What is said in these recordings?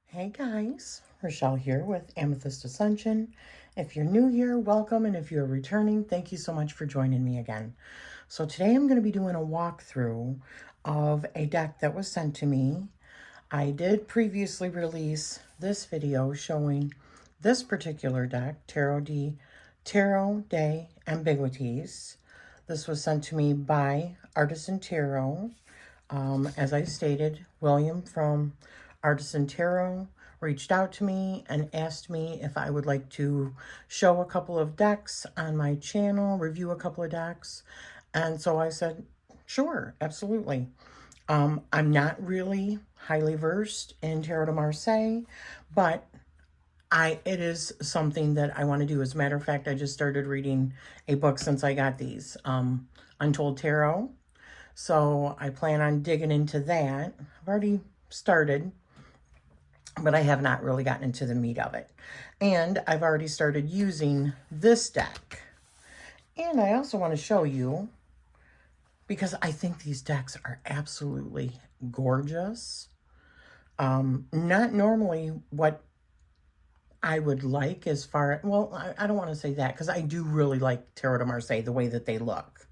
Hey guys, Rachele here with Amethyst Ascension. If you're new here, welcome, and if you're returning, thank you so much for joining me again. So today I'm going to be doing a walkthrough of a deck that was sent to me. I did previously release this video showing this particular deck, Tarot de Ambiguities. This was sent to me by Artisan Tarot. As I stated, William from Artisan Tarot reached out to me and asked me if I would like to show a couple of decks on my channel, review a couple of decks. And so I said, sure, absolutely. I'm not really highly versed in Tarot de Marseille, but it is something that I want to do. As a matter of fact, I just started reading a book since I got these, Untold Tarot. So I plan on digging into that. I've already started, but I have not really gotten into the meat of it. And I've already started using this deck. And I also want to show you, because I think these decks are absolutely gorgeous. Not normally what I would like as far, well, I don't want to say that, because I do really like Tarot de Marseille, the way that they look.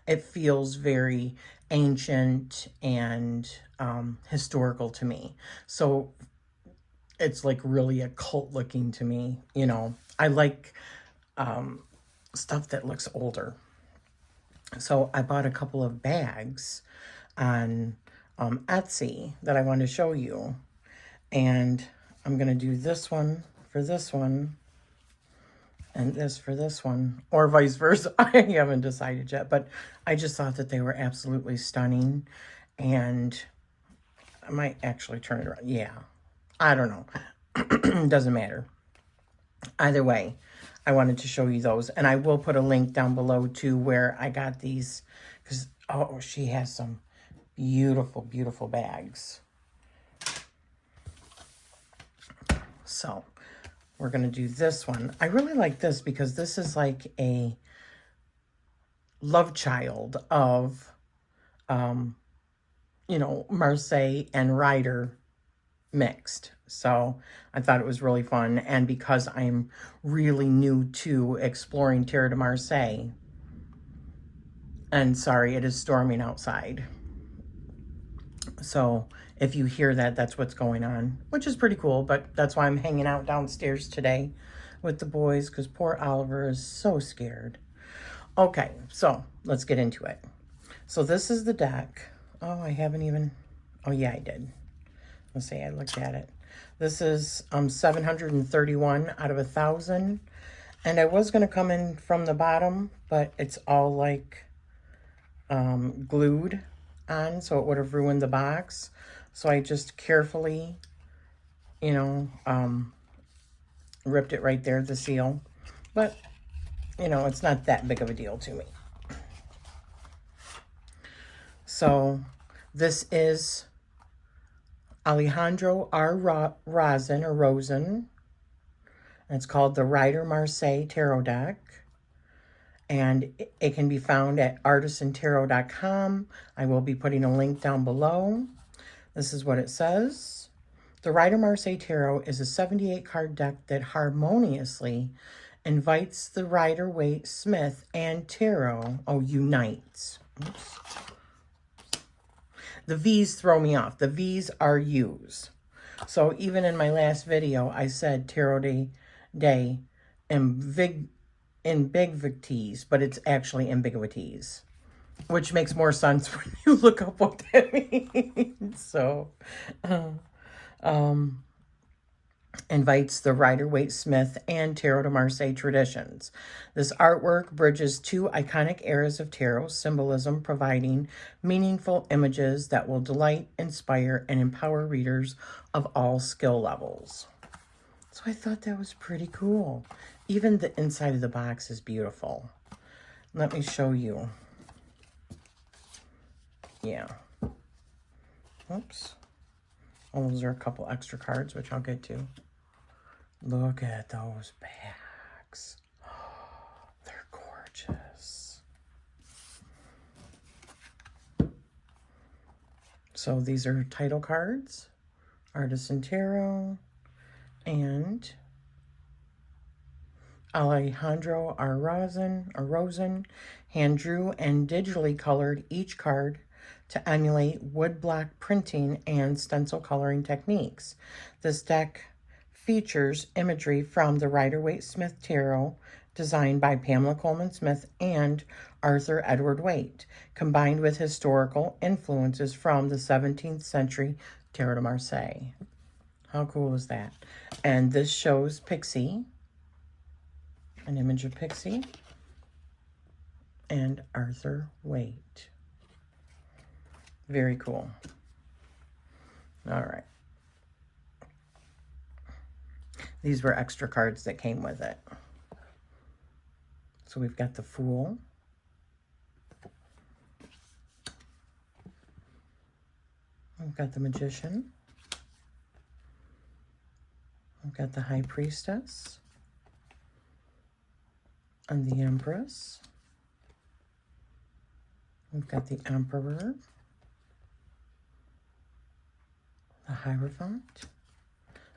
It feels very ancient and historical to me. So it's like really occult looking to me. You know, I like stuff that looks older. So I bought a couple of bags on Etsy that I want to show you. And I'm going to do this one for this one and this for this one, or vice versa. I haven't decided yet, but I just thought that they were absolutely stunning. And I might actually turn it around. Yeah, I don't know. Doesn't matter. Either way, I wanted to show you those. And I will put a link down below to where I got these. Because, oh, she has some beautiful, beautiful bags. So we're going to do this one. I really like this because this is like a love child of, you know, Marseille and Rider mixed. So I thought it was really fun. And because I'm really new to exploring Tarot de Marseille, and sorry, it is storming outside. So if you hear that, that's what's going on, which is pretty cool. But that's why I'm hanging out downstairs today with the boys, because poor Oliver is so scared. Okay, so let's get into it. So this is the deck. Oh, I haven't even, oh yeah, I did. Let's see, I looked at it. This is 731 out of 1,000. And I was going to come in from the bottom, but it's all like glued on, so it would have ruined the box. So I just carefully, you know, ripped it right there, the seal. But, you know, it's not that big of a deal to me. So this is Alejandro R. Rosen. And it's called the Rider Marseille Tarot Deck. And it can be found at artisantarot.com. I will be putting a link down below. This is what it says. The Rider Marseille Tarot is a 78-card deck that harmoniously invites the Rider-Waite Smith and Tarot, unites. Oops. The V's throw me off. The V's are U's. So even in my last video, I said Tarot de Ambiguities, but it's actually Ambiguities, which makes more sense when you look up what that means. So, invites the Rider-Waite Smith and Tarot de Marseille traditions. This artwork bridges two iconic eras of tarot symbolism, providing meaningful images that will delight, inspire, and empower readers of all skill levels. So I thought that was pretty cool. Even the inside of the box is beautiful. Let me show you. Yeah. Oops. Oh, those are a couple extra cards, which I'll get to. Look at those bags. Oh, they're gorgeous. So these are title cards. Artisan Tarot, and Alejandro Rosen hand drew and digitally colored each card to emulate woodblock printing and stencil coloring techniques. This deck features imagery from the Rider-Waite-Smith Tarot, designed by Pamela Coleman Smith and Arthur Edward Waite, combined with historical influences from the 17th century Tarot de Marseille. How cool is that? And this shows Pixie, an image of Pixie, and Arthur Waite. Very cool. All right. These were extra cards that came with it. So we've got the Fool. We've got the Magician. We've got the High Priestess. And the Empress. We've got the Emperor. The Hierophant.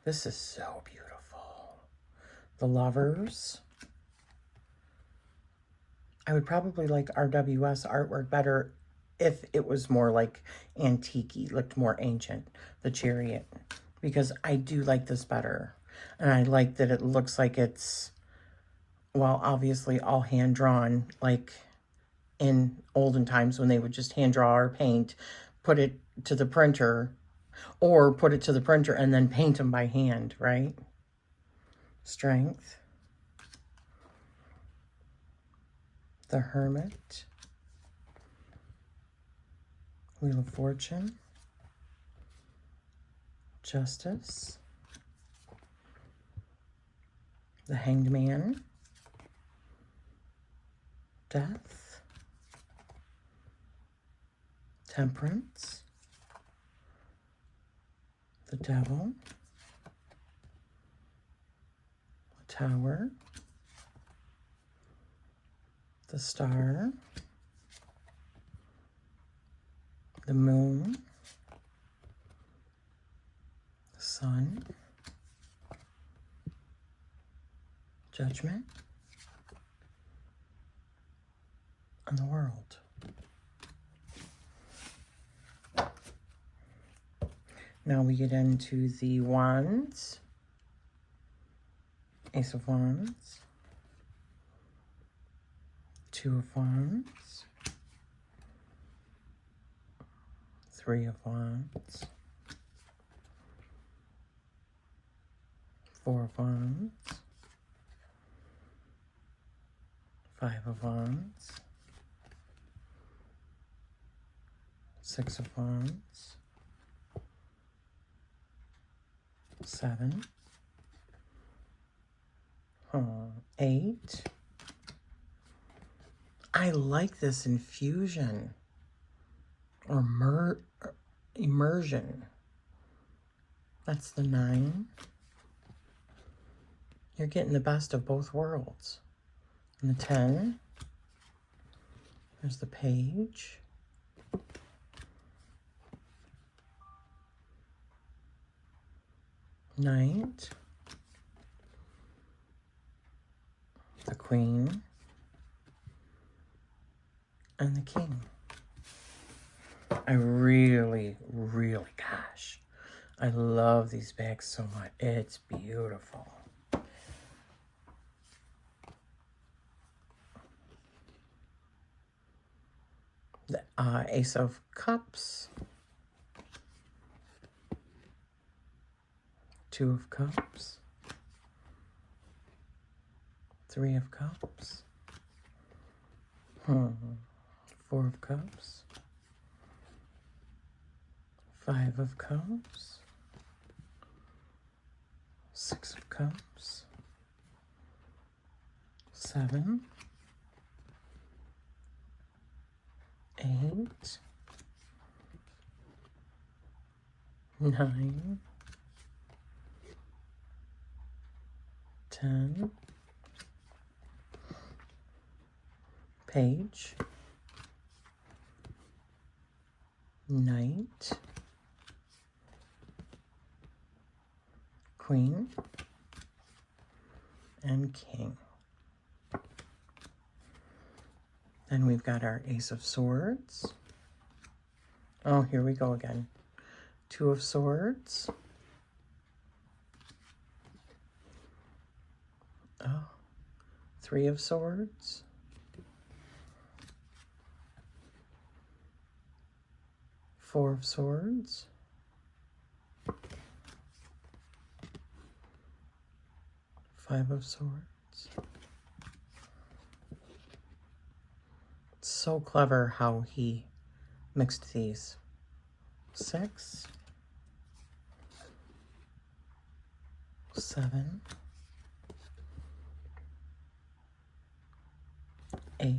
This is so beautiful. The Lovers. I would probably like RWS artwork better if it was more like antique-y, looked more ancient. The Chariot. Because I do like this better. And I like that it looks like it's, well, obviously all hand-drawn, like in olden times when they would just hand draw or paint, put it to the printer, or put it to the printer and then paint them by hand, right? Strength. The Hermit. Wheel of Fortune. Justice. The Hanged Man. Death. Temperance. The Devil. The Tower. The Star. The Moon. The Sun. Judgment. And the World. Now we get into the Wands. Ace of Wands. Two of Wands. Three of Wands. Four of Wands. Five of Wands. Six of Wands. Seven. Eight. I like this infusion or immersion. That's the 9. You're getting the best of both worlds. And the 10. There's the Page. Knight. The Queen. And the King. I really, gosh, I love these bags so much. It's beautiful. The Ace of Cups. Two of Cups. Three of Cups. Four of Cups. Five of Cups. Six of Cups. 7. 8. 9. 10. Page. Knight. Queen, and King. Then we've got our Ace of Swords. Oh, here we go again. Two of Swords. Oh, Three of Swords. Four of Swords. Five of Swords. It's so clever how he mixed these. Six. Seven. 8,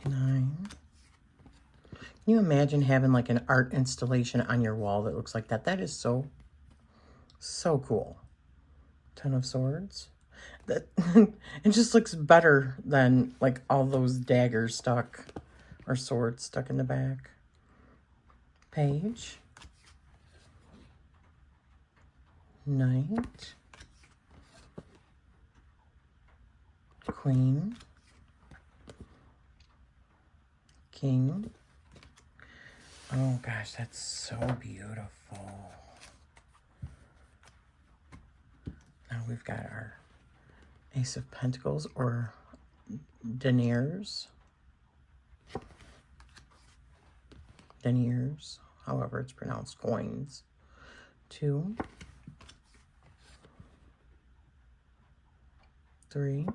9. Can you imagine having like an art installation on your wall that looks like that? That is so cool. 10 of Swords. That it just looks better than like all those daggers stuck or swords stuck in the back. Page. Knight. Queen, King. Oh gosh, that's so beautiful. Now we've got our Ace of Pentacles or deniers. Deniers, however it's pronounced, coins. 2, 3,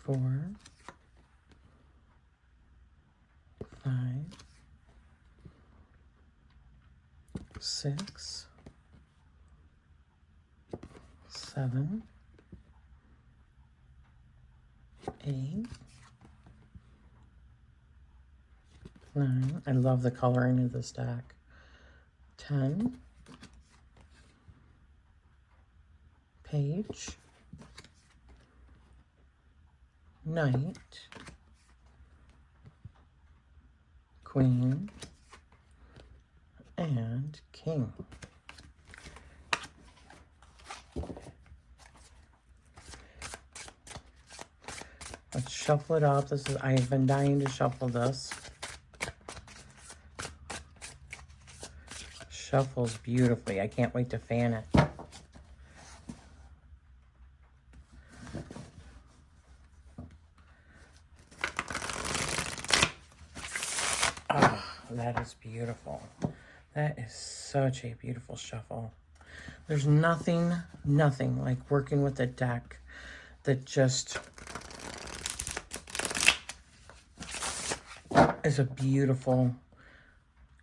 4, 5, 6, 7, 8, 9. I love the coloring of this deck. 10. Page. Knight. Queen. And King. Let's shuffle it up. I've been dying to shuffle this. Shuffles beautifully. I can't wait to fan it. Ah, that is beautiful. That is such a beautiful shuffle. There's nothing like working with a deck that just is a beautiful,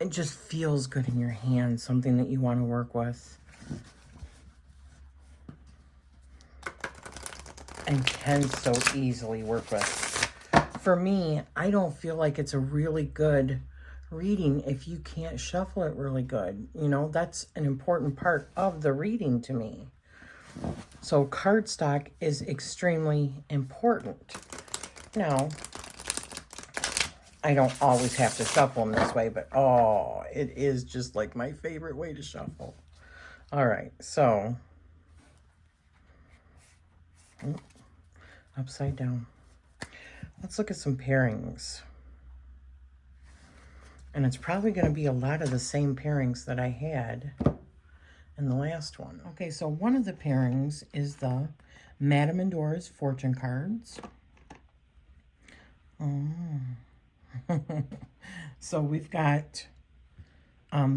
it just feels good in your hand, something that you want to work with. And can so easily work with. For me, I don't feel like it's a really good reading if you can't shuffle it really good. You know, that's an important part of the reading to me. So cardstock is extremely important. Now, I don't always have to shuffle them this way, but oh, it is just like my favorite way to shuffle. All right, so upside down. Let's look at some pairings. And it's probably going to be a lot of the same pairings that I had in the last one. Okay, so one of the pairings is the Madame Endora's Fortune cards. So we've got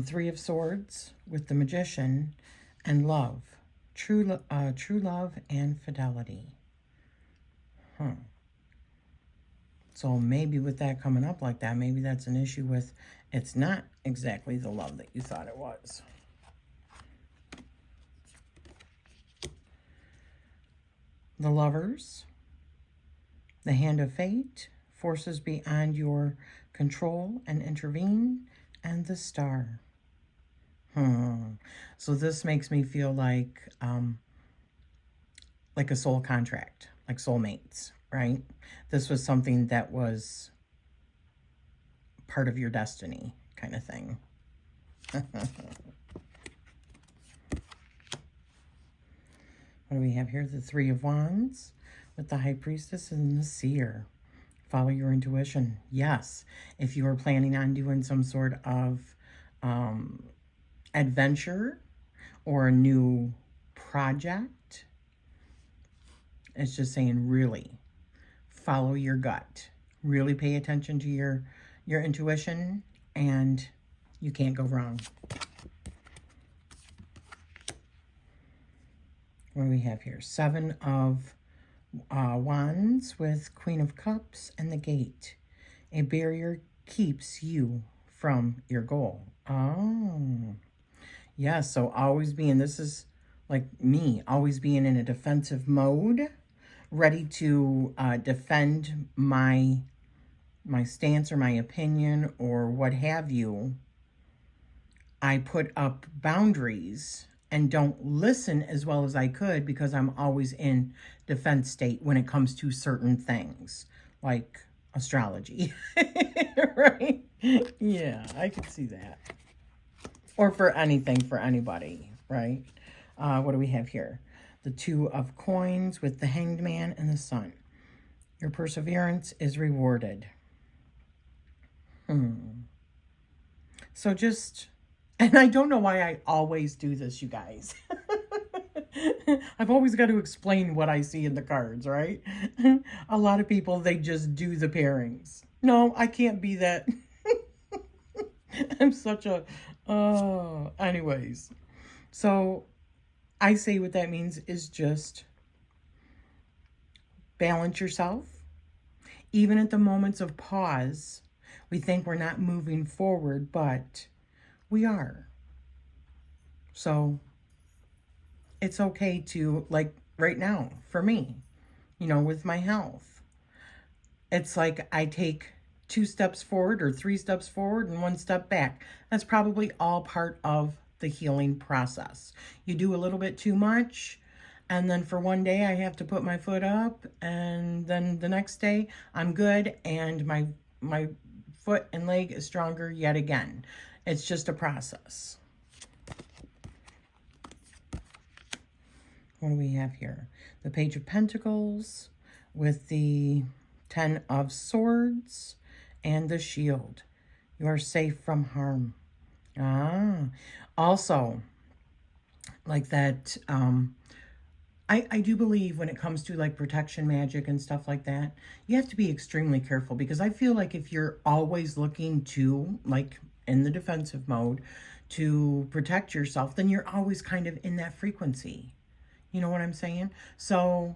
Three of Swords with the Magician and Love. True love and fidelity. So maybe with that coming up like that, maybe that's an issue with it's not exactly the love that you thought it was. The Lovers, the Hand of Fate, forces beyond your control and intervene, and the Star. So this makes me feel like a soul contract, like soulmates, right? This was something that was part of your destiny kind of thing. What do we have here? The Three of Wands with the High Priestess and the Seer. Follow your intuition. Yes. If you are planning on doing some sort of adventure or a new project, it's just saying really follow your gut. Really pay attention to your intuition, and you can't go wrong. What do we have here? Seven of Wands with Queen of Cups and the Gate. A barrier keeps you from your goal. Oh, yeah. So always being, this is like me, always being in a defensive mode, ready to defend my stance or my opinion or what have you. I put up boundaries and don't listen as well as I could because I'm always in defense state when it comes to certain things, like astrology, right? Yeah, I could see that. Or for anything, for anybody, right? What do we have here? The Two of Coins with the Hanged Man and the Sun. Your perseverance is rewarded. So just... And I don't know why I always do this, you guys. I've always got to explain what I see in the cards, right? A lot of people, they just do the pairings. No, I can't be that. I'm such a... anyways. So I say what that means is just balance yourself. Even at the moments of pause, we think we're not moving forward, but... we are. So it's okay to, like right now, for me, you know, with my health, it's like I take 2 steps forward or 3 steps forward and 1 step back. That's probably all part of the healing process. You do a little bit too much, and then for one day I have to put my foot up, and then the next day I'm good, and my foot and leg is stronger yet again. It's just a process. What do we have here? The Page of Pentacles with the 10 of Swords and the Shield. You are safe from harm. Also, like that, I do believe when it comes to like protection magic and stuff like that, you have to be extremely careful, because I feel like if you're always looking to, like, in the defensive mode to protect yourself, then you're always kind of in that frequency. You know what I'm saying? So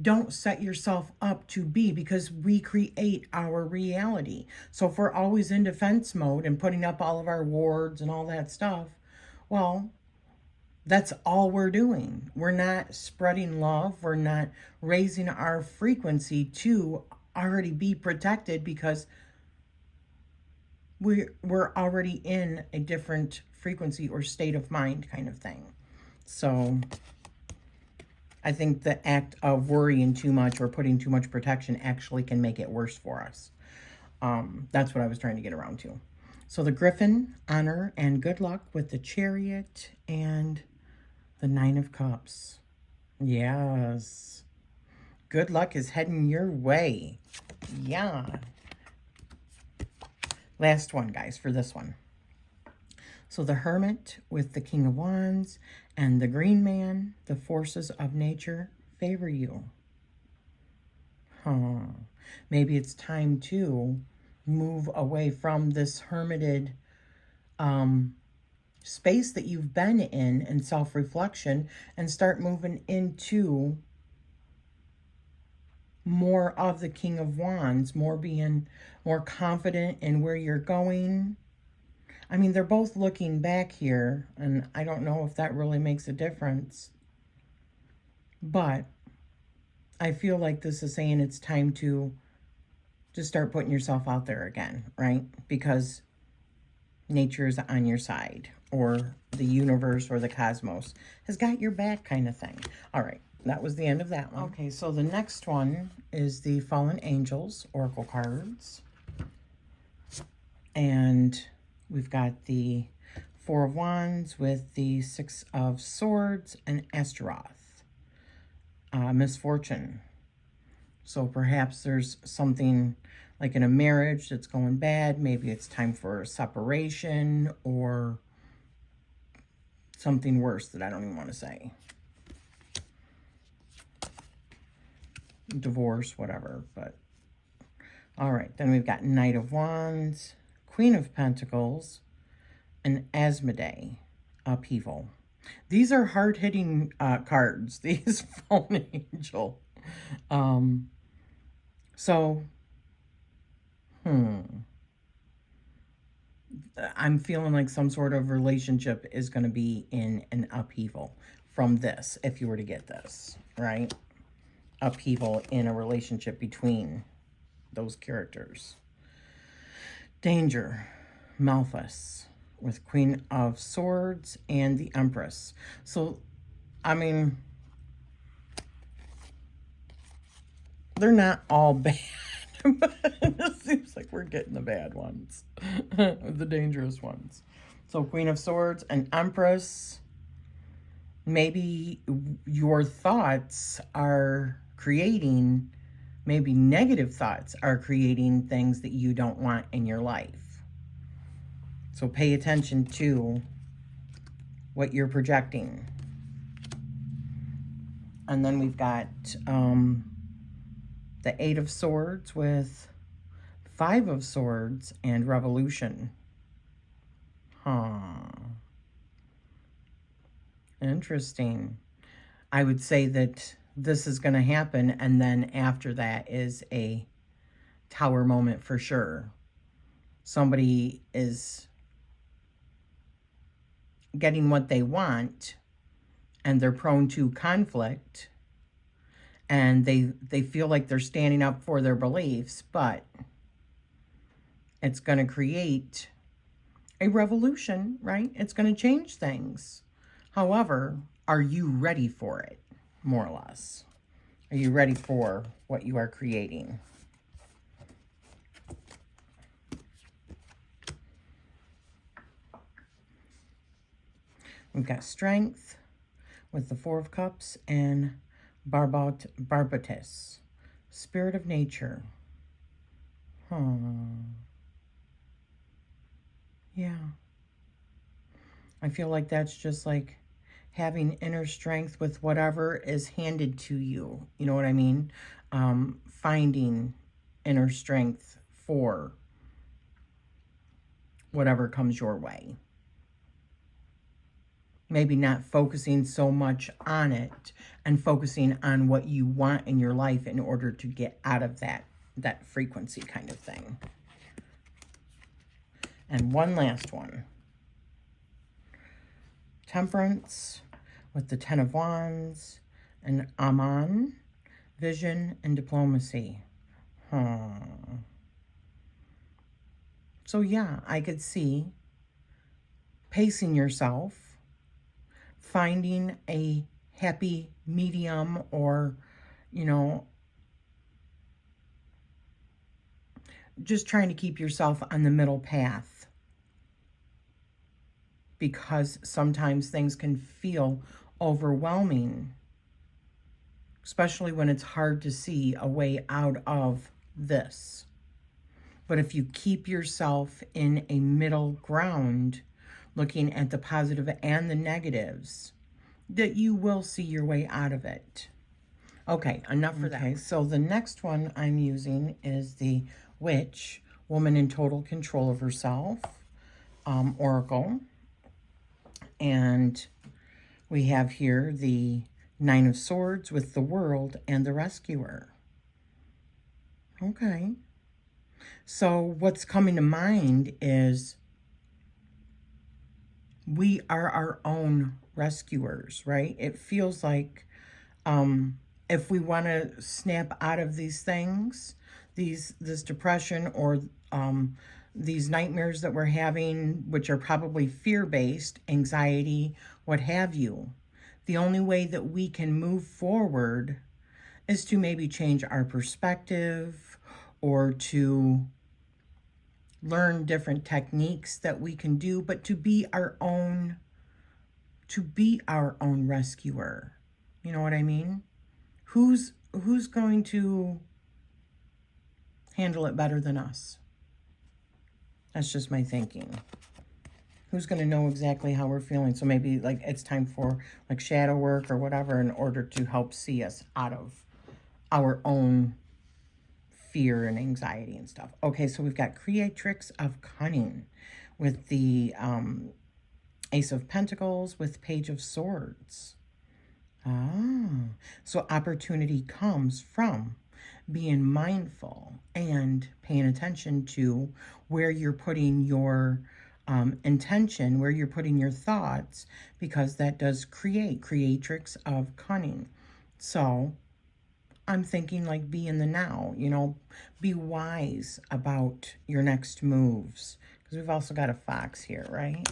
don't set yourself up to be, because we create our reality. So if we're always in defense mode and putting up all of our wards and all that stuff, well, that's all we're doing. We're not spreading love. We're not raising our frequency to already be protected, because we're already in a different frequency or state of mind kind of thing. So I think the act of worrying too much or putting too much protection actually can make it worse for us. That's what I was trying to get around to. So the Griffin, honor and good luck with the Chariot and the 9 of Cups. Yes. Good luck is heading your way. Yeah. Last one, guys, for this one. So the Hermit with the King of Wands and the Green Man, the forces of nature favor you. Maybe it's time to move away from this hermited space that you've been in and self-reflection, and start moving into more of the King of Wands, being more confident in where you're going. I mean, they're both looking back here, and I don't know if that really makes a difference. But I feel like this is saying it's time to just start putting yourself out there again, right? Because nature is on your side, or the universe or the cosmos has got your back kind of thing. All right, that was the end of that one. Okay, so the next one is the Fallen Angels Oracle cards. And we've got the Four of Wands with the Six of Swords and Astaroth. Misfortune. So perhaps there's something like in a marriage that's going bad. Maybe it's time for a separation or something worse that I don't even want to say. Divorce, whatever. But all right, then we've got Knight of Wands, Queen of Pentacles, and Asmodee, Upheaval. These are hard-hitting cards, these Fallen Angel. I'm feeling like some sort of relationship is going to be in an upheaval from this, if you were to get this, right? Upheaval in a relationship between those characters. Danger, Malthus, with Queen of Swords and the Empress. So, I mean, they're not all bad. But it seems like we're getting the bad ones. The dangerous ones. So, Queen of Swords and Empress. Maybe your thoughts are creating, maybe negative thoughts are creating things that you don't want in your life. So pay attention to what you're projecting. And then we've got the Eight of Swords with Five of Swords and Revolution. Interesting. I would say that this is going to happen, and then after that is a Tower moment for sure. Somebody is getting what they want, and they're prone to conflict, and they feel like they're standing up for their beliefs, but it's going to create a revolution, right? It's going to change things. However, are you ready for it, more or less? Are you ready for what you are creating? We've got Strength with the Four of Cups and Barbatus, Spirit of Nature. Yeah. I feel like that's just like having inner strength with whatever is handed to you. You know what I mean? Finding inner strength for whatever comes your way. Maybe not focusing so much on it and focusing on what you want in your life in order to get out of that frequency kind of thing. And one last one. Temperance with the Ten of Wands and Aman, Vision and Diplomacy. So yeah, I could see pacing yourself, finding a happy medium, or, you know, just trying to keep yourself on the middle path. Because sometimes things can feel overwhelming, especially when it's hard to see a way out of this. But if you keep yourself in a middle ground, looking at the positive and the negatives, that you will see your way out of it. Okay, enough for that. So the next one I'm using is the Witch, Woman in Total Control of Herself, Oracle. And we have here the Nine of Swords with the World and the Rescuer. Okay. So what's coming to mind is we are our own rescuers, right? It feels like if we want to snap out of these things, this depression or these nightmares that we're having, which are probably fear-based, anxiety, what have you, the only way that we can move forward is to maybe change our perspective or to learn different techniques that we can do, but to be our own rescuer. You know what I mean? Who's going to handle it better than us? That's just my thinking. Who's going to know exactly how we're feeling? So maybe like it's time for like shadow work or whatever in order to help see us out of our own fear and anxiety and stuff. Okay, so we've got Creatrix of Cunning with the Ace of Pentacles with Page of Swords. So opportunity comes from being mindful and paying attention to where you're putting your intention, where you're putting your thoughts, because that does create Creatrix of Cunning. So I'm thinking like be in the now, you know, be wise about your next moves. Because we've also got a fox here, right?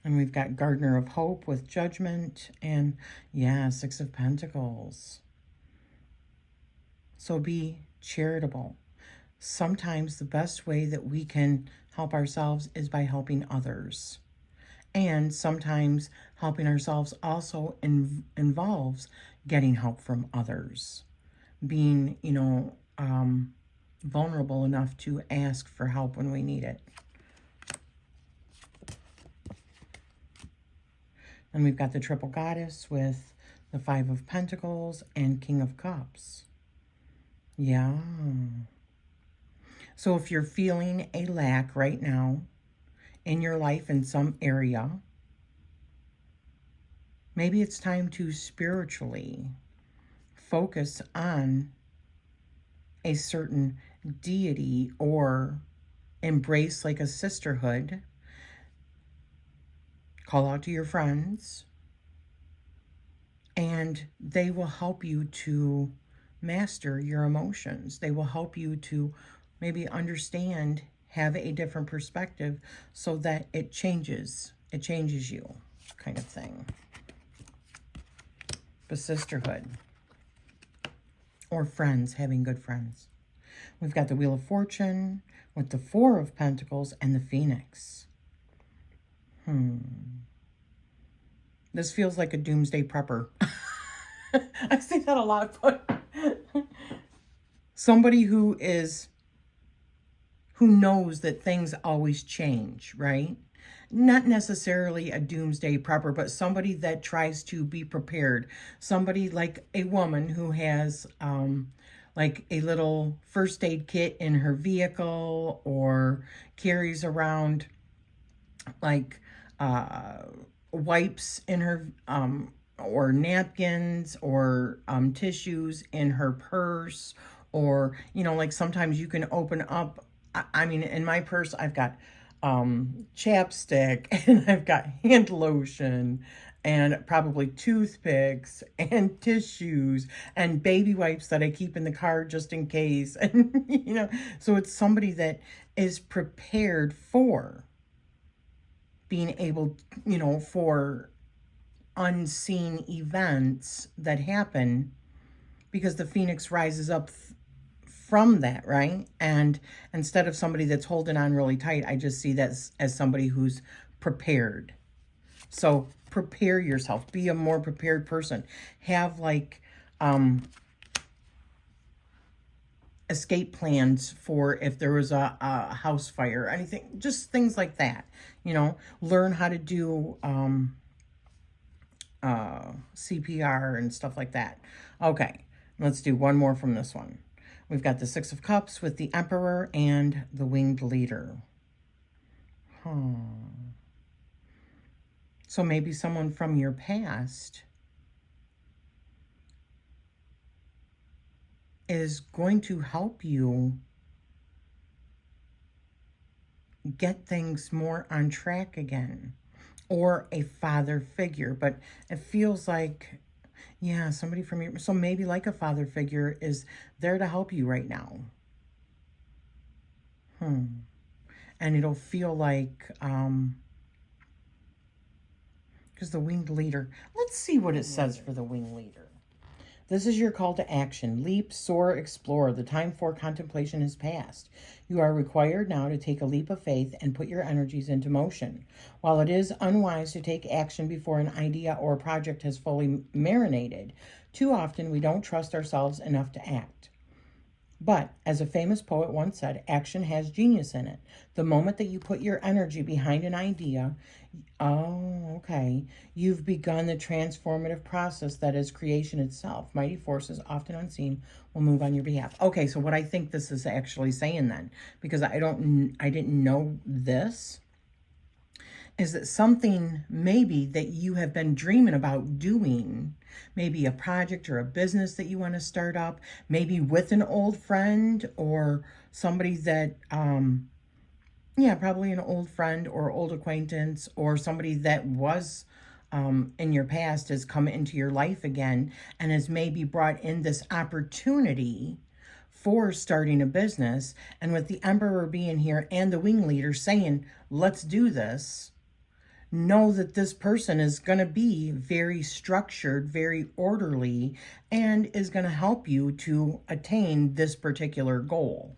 And we've got Gardener of Hope with Judgment and, yeah, Six of Pentacles. So be charitable. Sometimes the best way that we can help ourselves is by helping others. And sometimes helping ourselves also involves getting help from others. Being, you know, vulnerable enough to ask for help when we need it. And we've got the Triple Goddess with the Five of Pentacles and King of Cups. Yeah. So if you're feeling a lack right now in your life in some area, maybe it's time to spiritually focus on a certain deity or embrace like a sisterhood. Call out to your friends, and they will help you to master your emotions. They will help you to maybe understand, have a different perspective so that it changes you, kind of thing. But sisterhood or friends, having good friends. We've got the Wheel of Fortune with the Four of Pentacles and the Phoenix. This feels like a doomsday prepper. I say that a lot, but somebody who knows that things always change, right? Not necessarily a doomsday prepper, but somebody that tries to be prepared. Somebody like a woman who has like a little first aid kit in her vehicle, or carries around like wipes in her, or napkins, or tissues in her purse, or, you know, like sometimes you can open up, I mean, in my purse, I've got chapstick, and I've got hand lotion, and probably toothpicks, and tissues, and baby wipes that I keep in the car just in case. And, you know, so it's somebody that is prepared for being able, you know, for unseen events that happen, because the Phoenix rises up from that, right? And instead of somebody that's holding on really tight, I just see that as somebody who's prepared. So prepare yourself. Be a more prepared person. Have like escape plans for if there was a house fire, anything, just things like that. You know, learn how to do CPR and stuff like that. Okay, let's do one more from this one. We've got the Six of Cups with the Emperor and the Winged Leader. So maybe someone from your past is going to help you get things more on track again, or a father figure. But it feels like, yeah, somebody from your, so maybe like a father figure is there to help you right now. And it'll feel like, because the Winged Leader, let's see what it says for the Winged Leader. This is your call to action. Leap, soar, explore. The time for contemplation has passed. You are required now to take a leap of faith and put your energies into motion. While it is unwise to take action before an idea or project has fully marinated, too often we don't trust ourselves enough to act. But, as a famous poet once said, action has genius in it. The moment that you put your energy behind an idea, you've begun the transformative process that is creation itself. Mighty forces, often unseen, will move on your behalf. Okay, so what I think this is actually saying then, because I didn't know this, is that something maybe that you have been dreaming about doing, maybe a project or a business that you want to start up, maybe with an old friend or somebody that, probably an old friend or old acquaintance or somebody that was in your past has come into your life again and has maybe brought in this opportunity for starting a business. And with the Emperor being here and the wing leader saying, let's do this, know that this person is going to be very structured, very orderly, and is going to help you to attain this particular goal.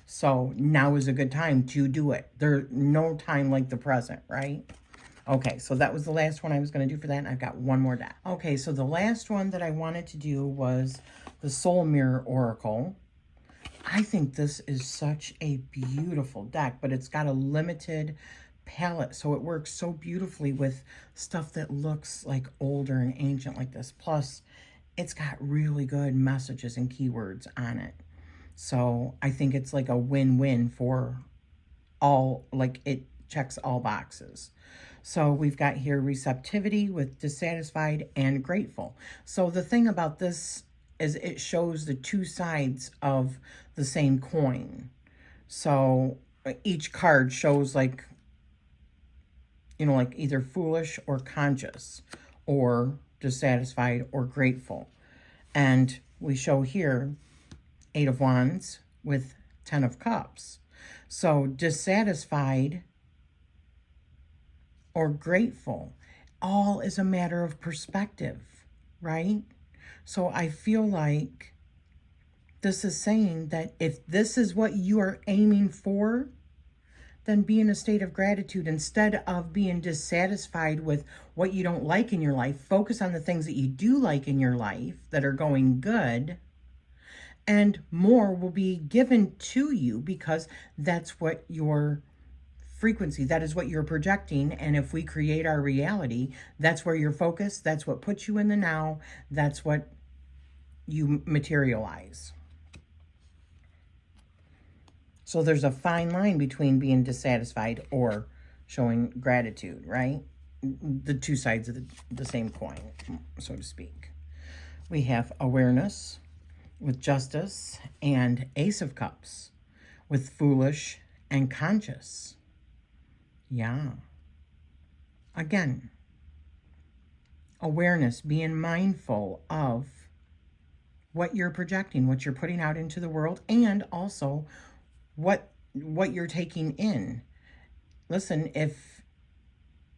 So now is a good time to do it. There's no time like the present, right? Okay, so that was the last one I was going to do for that, and I've got one more deck. Okay, so the last one that I wanted to do was the Soul Mirror Oracle. I think this is such a beautiful deck, but it's got a limited palette, so it works so beautifully with stuff that looks like older and ancient like this. Plus, it's got really good messages and keywords on it. So I think it's like a win-win for all, like it checks all boxes. So we've got here receptivity with dissatisfied and grateful. So the thing about this is it shows the two sides of the same coin. So each card shows like, like either foolish or conscious or dissatisfied or grateful. And we show here 8 of Wands with 10 of Cups. So dissatisfied or grateful, all is a matter of perspective, right? So I feel like this is saying that if this is what you are aiming for, then be in a state of gratitude instead of being dissatisfied with what you don't like in your life. Focus on the things that you do like in your life that are going good, and more will be given to you because that's what your frequency, that is what you're projecting. And if we create our reality, that's where you're focused. That's what puts you in the now. That's what you materialize. So there's a fine line between being dissatisfied or showing gratitude, right? The two sides of the same coin, so to speak. We have awareness with justice and Ace of Cups with foolish and conscious. Yeah. Again, awareness, being mindful of what you're projecting, what you're putting out into the world, and also what you're taking in. Listen, if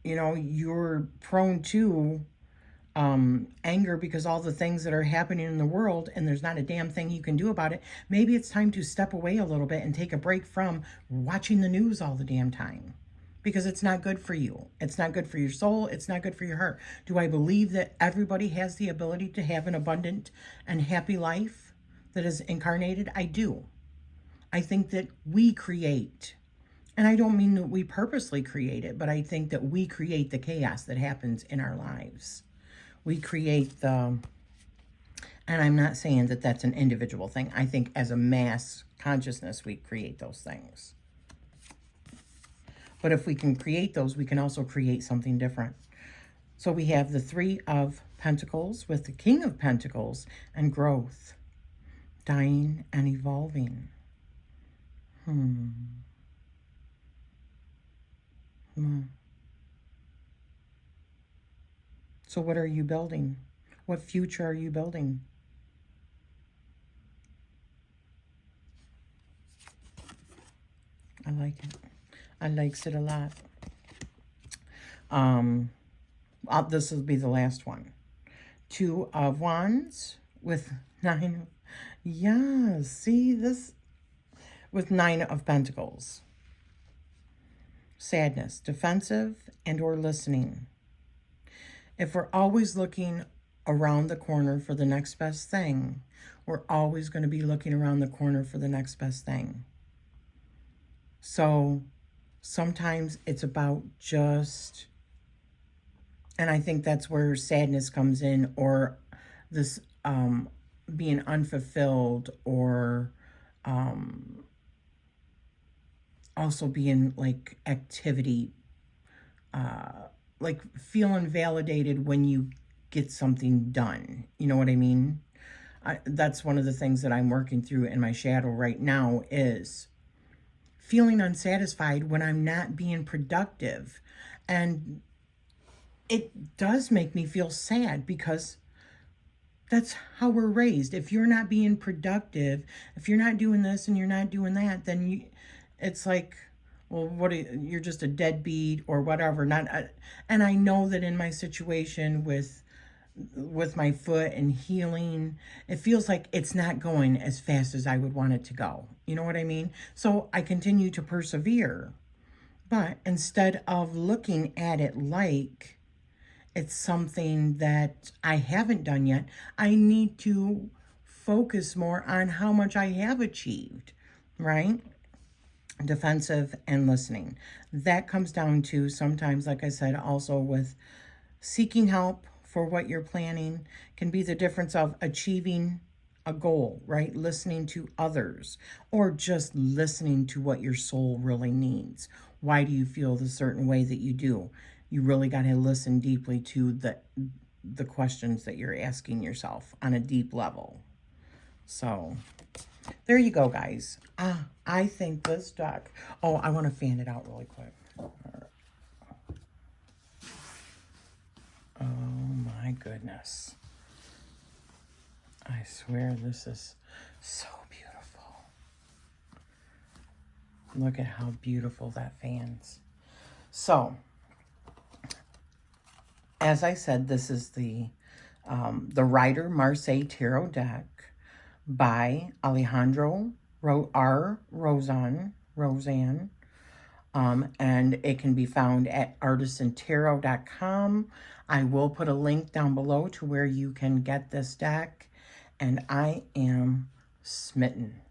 you're prone to anger because all the things that are happening in the world and there's not a damn thing you can do about it, maybe it's time to step away a little bit and take a break from watching the news all the damn time, because it's not good for you. It's not good for your soul. It's not good for your heart. Do I believe that everybody has the ability to have an abundant and happy life that is incarnated? I do. I think that we create, and I don't mean that we purposely create it, but I think that we create the chaos that happens in our lives. We create and I'm not saying that that's an individual thing. I think as a mass consciousness, we create those things. But if we can create those, we can also create something different. So we have the 3 of Pentacles with the King of Pentacles and growth, dying and evolving. So what are you building? What future are you building? I like it. I likes it a lot. This will be the last one. 2 of Wands with 9. Yeah, see this? With 9 of Pentacles. Sadness, defensive, and or listening. If we're always looking around the corner for the next best thing, we're always going to be looking around the corner for the next best thing. So sometimes it's about just, and I think that's where sadness comes in, or this being unfulfilled, or also being like activity, like feeling validated when you get something done. You know what I mean? That's one of the things that I'm working through in my shadow right now, is feeling unsatisfied when I'm not being productive. And it does make me feel sad, because that's how we're raised. If you're not being productive, if you're not doing this and you're not doing that, then it's like, well, you're just a deadbeat or whatever. And I know that in my situation with my foot and healing, it feels like it's not going as fast as I would want it to go. You know what I mean? So I continue to persevere. But instead of looking at it like it's something that I haven't done yet, I need to focus more on how much I have achieved, right? Defensive and listening. That comes down to sometimes, like I said, also with seeking help for what you're planning, can be the difference of achieving a goal, right? Listening to others, or just listening to what your soul really needs. Why do you feel the certain way that you do? You really got to listen deeply to the questions that you're asking yourself on a deep level. So there you go, guys. I think this deck, oh, I want to fan it out really quick. Oh my goodness. I swear this is so beautiful. Look at how beautiful that fans. So, as I said, this is the Rider Marseille Tarot Deck by Alejandro Rosanne. And it can be found at artisantarot.com. I will put a link down below to where you can get this deck. And I am smitten.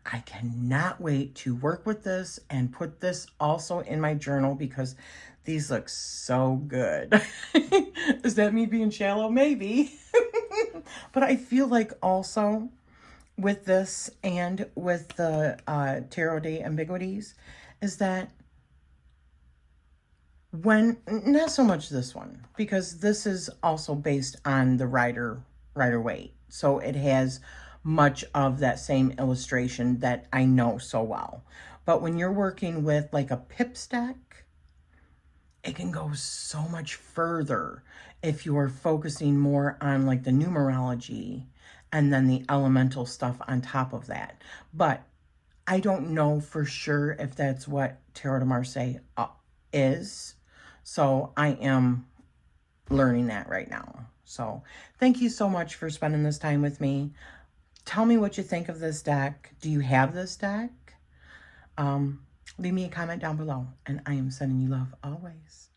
I cannot wait to work with this and put this also in my journal, because these look so good. Is that me being shallow? Maybe. But I feel like also with this and with the Tarot Day Ambiguities is that not so much this one, because this is also based on the Rider Waite. So it has much of that same illustration that I know so well. But when you're working with like a pips deck, it can go so much further if you're focusing more on like the numerology and then the elemental stuff on top of that. But I don't know for sure if that's what Tarot de Marseille is. So I am learning that right now. So thank you so much for spending this time with me. Tell me what you think of this deck. Do you have this deck? Leave me a comment down below. And I am sending you love always.